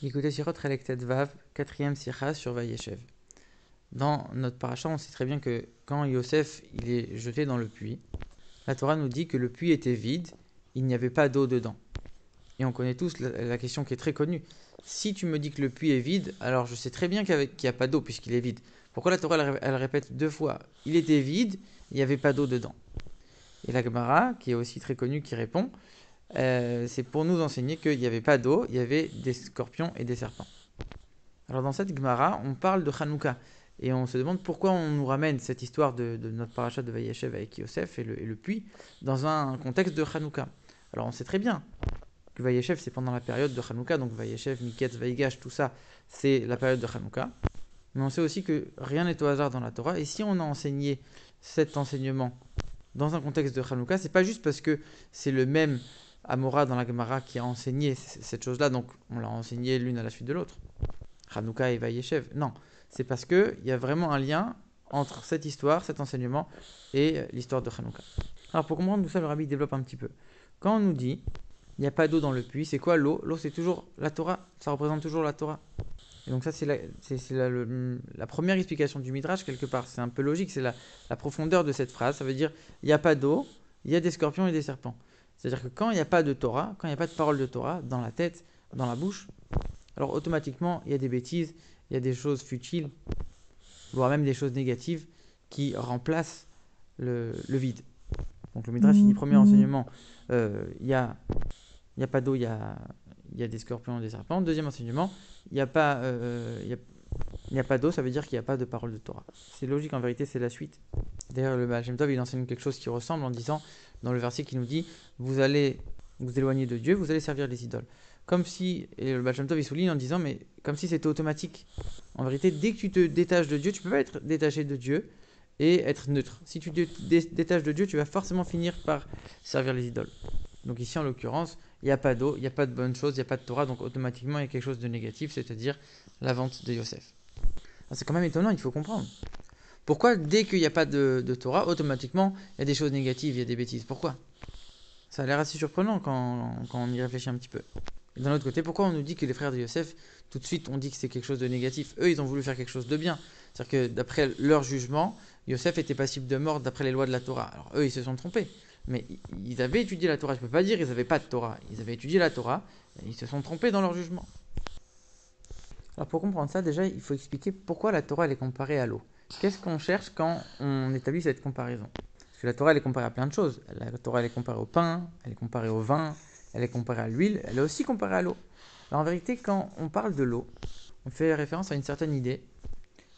Écoutez Sirot Relektet Vav, quatrième sikha sur Vayeshev. Dans notre paracha, on sait très bien que quand Yosef il est jeté dans le puits, la Torah nous dit que le puits était vide, il n'y avait pas d'eau dedans. Et on connaît tous la question qui est très connue. Si tu me dis que le puits est vide, alors je sais très bien qu'il n'y a pas d'eau puisqu'il est vide. Pourquoi la Torah elle répète deux fois? Il était vide, il n'y avait pas d'eau dedans. Et la Gemara, qui est aussi très connue, qui répond, c'est pour nous enseigner qu'il n'y avait pas d'eau, il y avait des scorpions et des serpents. Alors dans cette Gemara, on parle de Hanouka. Et on se demande pourquoi on nous ramène cette histoire de notre parachat de Vayeshev avec Yosef et le puits dans un contexte de Hanouka. Alors on sait très bien que Vayeshev c'est pendant la période de Hanouka, donc Vayeshev, Miketz, Vayigash, tout ça c'est la période de Hanouka. Mais on sait aussi que rien n'est au hasard dans la Torah. Et si on a enseigné cet enseignement dans un contexte de Hanouka, c'est pas juste parce que c'est le même Amora dans la Gemara qui a enseigné cette chose-là, donc on l'a enseigné l'une à la suite de l'autre. Hanouka et Vayeshev. Non, c'est parce qu'il y a vraiment un lien entre cette histoire, cet enseignement et l'histoire de Hanouka. Alors pour comprendre tout ça, le rabbi développe un petit peu. Quand on nous dit il n'y a pas d'eau dans le puits, c'est quoi l'eau? L'eau c'est toujours la Torah, ça représente toujours la Torah. Et donc ça c'est la première explication du Midrash quelque part, c'est un peu logique, c'est la profondeur de cette phrase, ça veut dire il n'y a pas d'eau, il y a des scorpions et des serpents. C'est-à-dire que quand il n'y a pas de Torah, quand il n'y a pas de parole de Torah dans la tête, dans la bouche, alors automatiquement, il y a des bêtises, il y a des choses futiles, voire même des choses négatives qui remplacent le vide. Donc le Midrash dit, premier enseignement, il n'y a pas d'eau, il y a des scorpions et des serpents. Deuxième enseignement, il n'y a pas d'eau, ça veut dire qu'il n'y a pas de parole de Torah. C'est logique, en vérité, c'est la suite. D'ailleurs, le Baal Shem Tov, il enseigne quelque chose qui ressemble en disant, dans le verset qui nous dit, vous allez vous éloigner de Dieu, vous allez servir les idoles. Comme si, et le Baal Shem Tov il souligne en disant, mais comme si c'était automatique. En vérité, dès que tu te détaches de Dieu, tu peux pas être détaché de Dieu et être neutre. Si tu te détaches de Dieu, tu vas forcément finir par servir les idoles. Donc ici, en l'occurrence, il n'y a pas d'eau, il n'y a pas de bonne chose, il n'y a pas de Torah, donc automatiquement, il y a quelque chose de négatif, c'est-à-dire la vente de Yosef. Alors, c'est quand même étonnant, il faut comprendre. Pourquoi, dès qu'il n'y a pas de Torah, automatiquement, il y a des choses négatives, il y a des bêtises? Pourquoi? Ça a l'air assez surprenant quand on y réfléchit un petit peu. Et d'un autre côté, pourquoi on nous dit que les frères de Yosef, tout de suite, on dit que c'est quelque chose de négatif? Eux, ils ont voulu faire quelque chose de bien. C'est-à-dire que d'après leur jugement, Yosef était passible de mort d'après les lois de la Torah. Alors eux, ils se sont trompés. Mais ils avaient étudié la Torah. Je ne peux pas dire qu'ils n'avaient pas de Torah. Ils avaient étudié la Torah et ils se sont trompés dans leur jugement. Alors pour comprendre ça, déjà, il faut expliquer pourquoi la Torah elle est comparée à l'eau. Qu'est-ce qu'on cherche quand on établit cette comparaison? Parce que la Torah elle est comparée à plein de choses. La Torah elle est comparée au pain, elle est comparée au vin, elle est comparée à l'huile, elle est aussi comparée à l'eau. Alors en vérité, quand on parle de l'eau, on fait référence à une certaine idée.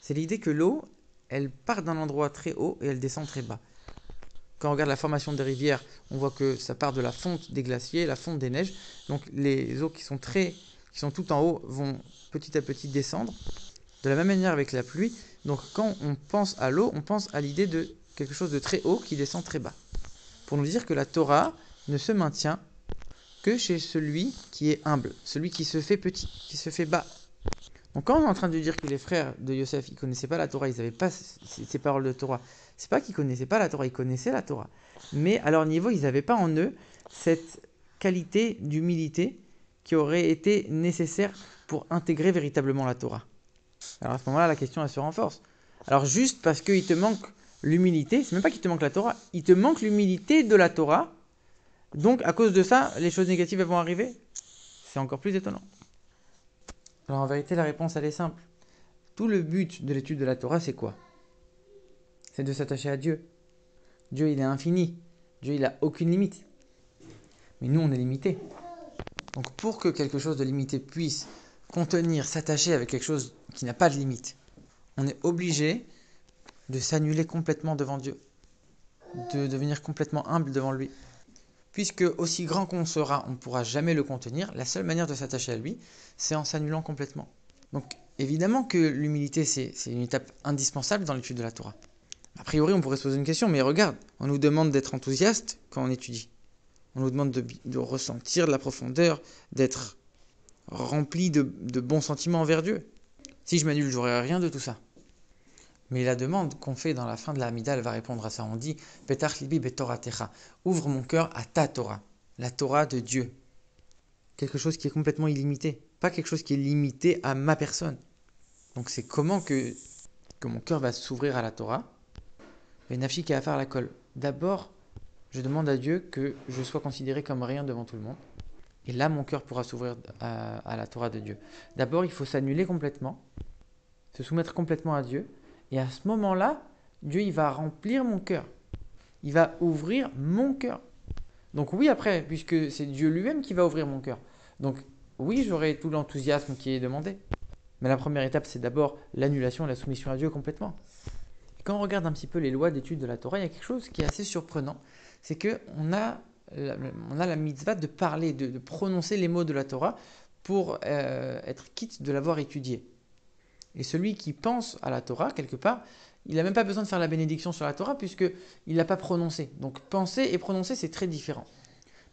C'est l'idée que l'eau, elle part d'un endroit très haut et elle descend très bas. Quand on regarde la formation des rivières, on voit que ça part de la fonte des glaciers, la fonte des neiges. Donc les eaux qui sont tout en haut vont petit à petit descendre. De la même manière avec la pluie. Donc quand on pense à l'eau, on pense à l'idée de quelque chose de très haut qui descend très bas. Pour nous dire que la Torah ne se maintient que chez celui qui est humble, celui qui se fait petit, qui se fait bas. Donc quand on est en train de dire que les frères de Yosef, ils ne connaissaient pas la Torah, ils n'avaient pas ces paroles de Torah, c'est pas qu'ils ne connaissaient pas la Torah, ils connaissaient la Torah. Mais à leur niveau, ils n'avaient pas en eux cette qualité d'humilité qui aurait été nécessaire pour intégrer véritablement la Torah. Alors à ce moment-là, la question elle se renforce. Alors juste parce qu'il te manque l'humilité, c'est même pas qu'il te manque la Torah, il te manque l'humilité de la Torah, donc à cause de ça, les choses négatives elles vont arriver. C'est encore plus étonnant. Alors en vérité, la réponse elle est simple. Tout le but de l'étude de la Torah, c'est quoi? C'est de s'attacher à Dieu. Dieu, il est infini. Dieu, il n'a aucune limite. Mais nous, on est limité. Donc pour que quelque chose de limité puisse contenir, s'attacher avec quelque chose qui n'a pas de limite, on est obligé de s'annuler complètement devant Dieu, de devenir complètement humble devant lui. Puisque aussi grand qu'on sera, on ne pourra jamais le contenir, la seule manière de s'attacher à lui, c'est en s'annulant complètement. Donc évidemment que l'humilité, c'est une étape indispensable dans l'étude de la Torah. A priori, on pourrait se poser une question, mais regarde, on nous demande d'être enthousiaste quand on étudie. On nous demande de ressentir de la profondeur, d'être rempli de bons sentiments envers Dieu. Si je m'annule, j'aurai rien de tout ça. Mais la demande qu'on fait dans la fin de la Hamida, elle va répondre à ça. On dit « Petach libi betoratecha » ouvre mon cœur à ta Torah, la Torah de Dieu. Quelque chose qui est complètement illimité. pas quelque chose qui est limité à ma personne. Donc c'est comment que mon cœur va s'ouvrir à la Torah. Et nafshi qui a affaire à la colle. D'abord, je demande à Dieu que je sois considéré comme rien devant tout le monde. Et là, mon cœur pourra s'ouvrir à la Torah de Dieu. D'abord, il faut s'annuler complètement, se soumettre complètement à Dieu. Et à ce moment-là, Dieu, il va remplir mon cœur. Il va ouvrir mon cœur. Donc oui, après, puisque c'est Dieu lui-même qui va ouvrir mon cœur. Donc oui, j'aurai tout l'enthousiasme qui est demandé. Mais la première étape, c'est d'abord l'annulation et la soumission à Dieu complètement. Et quand on regarde un petit peu les lois d'étude de la Torah, il y a quelque chose qui est assez surprenant. C'est qu'on a la mitzvah de parler, de prononcer les mots de la Torah pour être quitte de l'avoir étudié. Et celui qui pense à la Torah, quelque part, il n'a même pas besoin de faire la bénédiction sur la Torah puisqu'il ne l'a pas prononcé. Donc penser et prononcer, c'est très différent.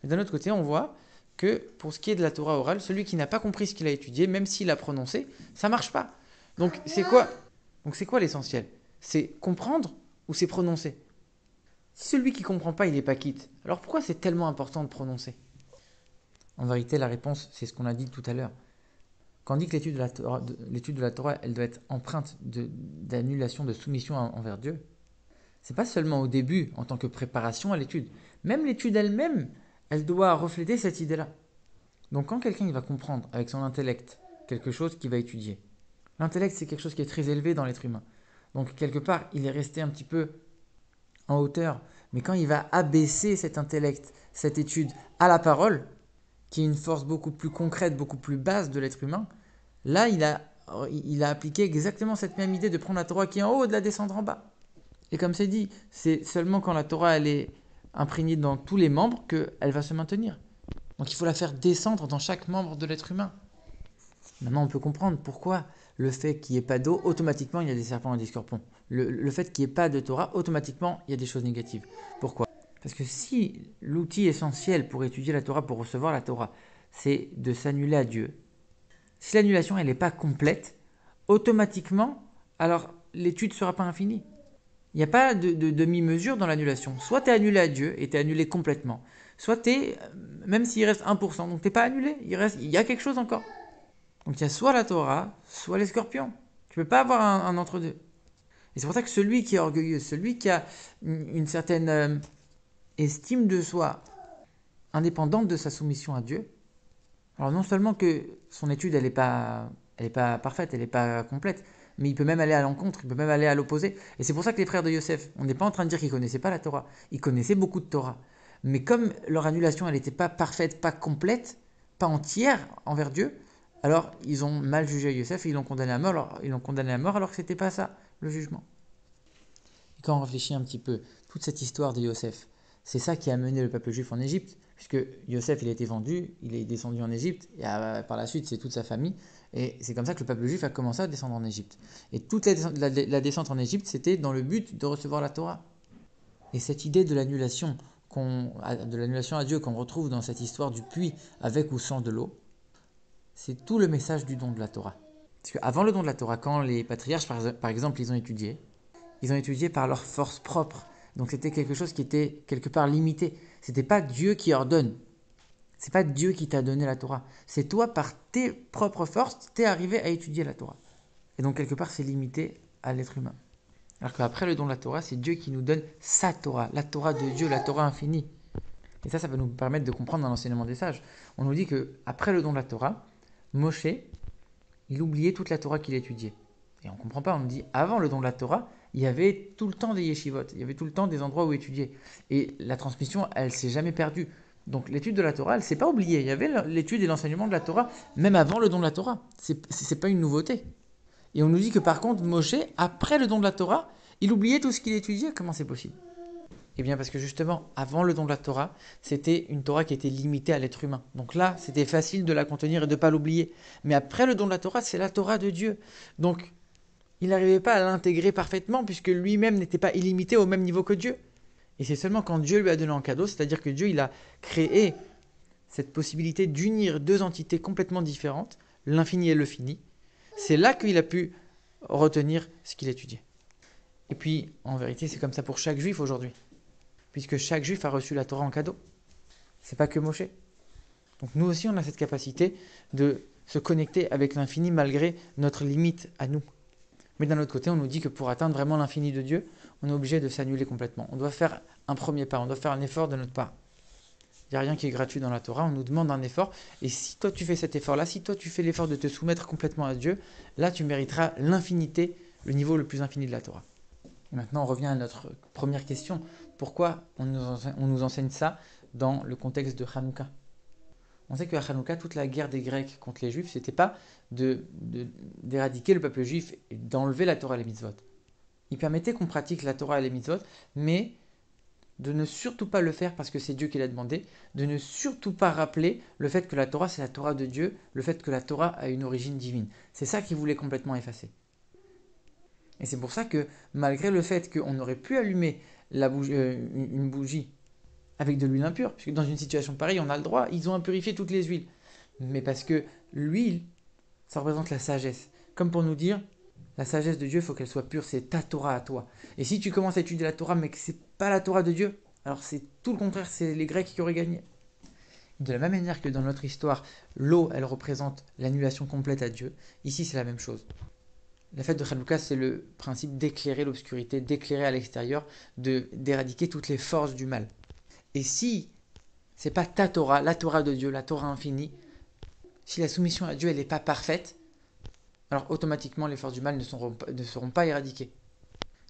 Mais d'un autre côté, on voit que pour ce qui est de la Torah orale, celui qui n'a pas compris ce qu'il a étudié, même s'il a prononcé, ça ne marche pas. Donc c'est quoi l'essentiel? C'est comprendre ou c'est prononcer? Si celui qui ne comprend pas, il n'est pas quitte, alors pourquoi c'est tellement important de prononcer? En vérité, la réponse, c'est ce qu'on a dit tout à l'heure. Quand on dit que l'étude de la Torah, elle doit être empreinte d'annulation, de soumission envers Dieu, c'est pas seulement au début, en tant que préparation à l'étude. Même l'étude elle-même, elle doit refléter cette idée-là. Donc quand quelqu'un il va comprendre avec son intellect quelque chose qu'il va étudier, l'intellect c'est quelque chose qui est très élevé dans l'être humain. Donc quelque part, il est resté un petit peu en hauteur. Mais quand il va abaisser cet intellect, cette étude à la parole, qui est une force beaucoup plus concrète, beaucoup plus basse de l'être humain, là, il a appliqué exactement cette même idée de prendre la Torah qui est en haut et de la descendre en bas. Et comme c'est dit, c'est seulement quand la Torah elle est imprégnée dans tous les membres qu'elle va se maintenir. Donc il faut la faire descendre dans chaque membre de l'être humain. Maintenant, on peut comprendre pourquoi le fait qu'il n'y ait pas d'eau, automatiquement, il y a des serpents et des scorpions. Le fait qu'il n'y ait pas de Torah, automatiquement, il y a des choses négatives. Pourquoi? Parce que si l'outil essentiel pour étudier la Torah, pour recevoir la Torah, c'est de s'annuler à Dieu, si l'annulation elle n'est pas complète, automatiquement, alors l'étude ne sera pas infinie. Il n'y a pas de demi-mesure dans l'annulation. Soit tu es annulé à Dieu et tu es annulé complètement, soit tu es, même s'il reste 1%, donc tu n'es pas annulé, il y a quelque chose encore. Donc il y a soit la Torah, soit les scorpions. Tu ne peux pas avoir un entre-deux. Et c'est pour ça que celui qui est orgueilleux, celui qui a une certaine estime de soi indépendante de sa soumission à Dieu, alors non seulement que son étude elle n'est pas parfaite, elle n'est pas complète, mais il peut même aller à l'encontre, il peut même aller à l'opposé. Et c'est pour ça que les frères de Yosef, on n'est pas en train de dire qu'ils ne connaissaient pas la Torah, ils connaissaient beaucoup de Torah. Mais comme leur annulation elle n'était pas parfaite, pas complète, pas entière envers Dieu, alors ils ont mal jugé Yosef et ils l'ont condamné à mort. Alors que c'était pas ça le jugement. Et quand on réfléchit un petit peu, toute cette histoire de Yosef, c'est ça qui a mené le peuple juif en Égypte, puisque Yosef il a été vendu, il est descendu en Égypte, et par la suite c'est toute sa famille, et c'est comme ça que le peuple juif a commencé à descendre en Égypte. Et toute la descente en Égypte, c'était dans le but de recevoir la Torah. Et cette idée de l'annulation à Dieu qu'on retrouve dans cette histoire du puits avec ou sans de l'eau, c'est tout le message du don de la Torah. Parce qu'avant le don de la Torah, quand les patriarches, par exemple, ils ont étudié par leur force propre. Donc c'était quelque chose qui était quelque part limité. C'était pas Dieu qui ordonne. C'est pas Dieu qui t'a donné la Torah. C'est toi, par tes propres forces, t'es arrivé à étudier la Torah. Et donc quelque part, c'est limité à l'être humain. Alors qu'après le don de la Torah, c'est Dieu qui nous donne sa Torah, la Torah de Dieu, la Torah infinie. Et ça va nous permettre de comprendre dans l'enseignement des sages. On nous dit qu'après le don de la Torah, Moshe, il oubliait toute la Torah qu'il étudiait. Et on ne comprend pas, on nous dit, avant le don de la Torah, il y avait tout le temps des yeshivot, il y avait tout le temps des endroits où étudier. Et la transmission, elle ne s'est jamais perdue. Donc l'étude de la Torah, elle ne s'est pas oubliée. Il y avait l'étude et l'enseignement de la Torah, même avant le don de la Torah. Ce n'est pas une nouveauté. Et on nous dit que par contre, Moshe, après le don de la Torah, il oubliait tout ce qu'il étudiait. Comment c'est possible? Eh bien parce que justement, avant le don de la Torah, c'était une Torah qui était limitée à l'être humain. Donc là, c'était facile de la contenir et de ne pas l'oublier. Mais après le don de la Torah, c'est la Torah de Dieu. Donc, il n'arrivait pas à l'intégrer parfaitement puisque lui-même n'était pas illimité au même niveau que Dieu. Et c'est seulement quand Dieu lui a donné en cadeau, c'est-à-dire que Dieu il a créé cette possibilité d'unir deux entités complètement différentes, l'infini et le fini, c'est là qu'il a pu retenir ce qu'il étudiait. Et puis, en vérité, c'est comme ça pour chaque juif aujourd'hui, puisque chaque juif a reçu la Torah en cadeau. C'est pas que Moshe. Donc nous aussi, on a cette capacité de se connecter avec l'infini malgré notre limite à nous. Mais d'un autre côté, on nous dit que pour atteindre vraiment l'infini de Dieu, on est obligé de s'annuler complètement. On doit faire un premier pas, on doit faire un effort de notre part. Il n'y a rien qui est gratuit dans la Torah, on nous demande un effort. Et si toi tu fais cet effort-là, si toi tu fais l'effort de te soumettre complètement à Dieu, là tu mériteras l'infinité, le niveau le plus infini de la Torah. Et maintenant on revient à notre première question. Pourquoi on nous enseigne ça dans le contexte de Hanouka? On sait qu'à Hanouka, toute la guerre des Grecs contre les Juifs, c'était pas d'éradiquer le peuple juif et d'enlever la Torah et les mitzvot. Ils permettaient qu'on pratique la Torah et les mitzvot, mais de ne surtout pas le faire parce que c'est Dieu qui l'a demandé, de ne surtout pas rappeler le fait que la Torah c'est la Torah de Dieu, le fait que la Torah a une origine divine. C'est ça qu'ils voulaient complètement effacer. Et c'est pour ça que malgré le fait qu'on aurait pu allumer une bougie avec de l'huile impure, puisque dans une situation pareille on a le droit, ils ont impurifié toutes les huiles. Mais parce que l'huile, ça représente la sagesse. Comme pour nous dire, la sagesse de Dieu, il faut qu'elle soit pure, c'est ta Torah à toi. Et si tu commences à étudier la Torah, mais que c'est pas la Torah de Dieu, alors c'est tout le contraire, c'est les Grecs qui auraient gagné. De la même manière que dans notre histoire, l'eau, elle représente l'annulation complète à Dieu, ici c'est la même chose. La fête de Hanouka, c'est le principe d'éclairer l'obscurité, d'éclairer à l'extérieur, d'éradiquer toutes les forces du mal. Et si c'est pas ta Torah, la Torah de Dieu, la Torah infinie, si la soumission à Dieu elle n'est pas parfaite, alors automatiquement les forces du mal ne seront pas éradiquées.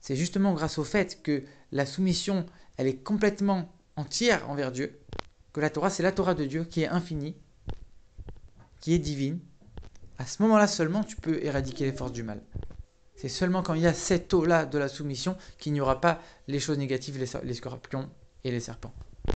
C'est justement grâce au fait que la soumission elle est complètement entière envers Dieu, que la Torah c'est la Torah de Dieu qui est infinie, qui est divine. À ce moment-là seulement tu peux éradiquer les forces du mal. C'est seulement quand il y a cette eau-là de la soumission qu'il n'y aura pas les choses négatives, les scorpions et les serpents.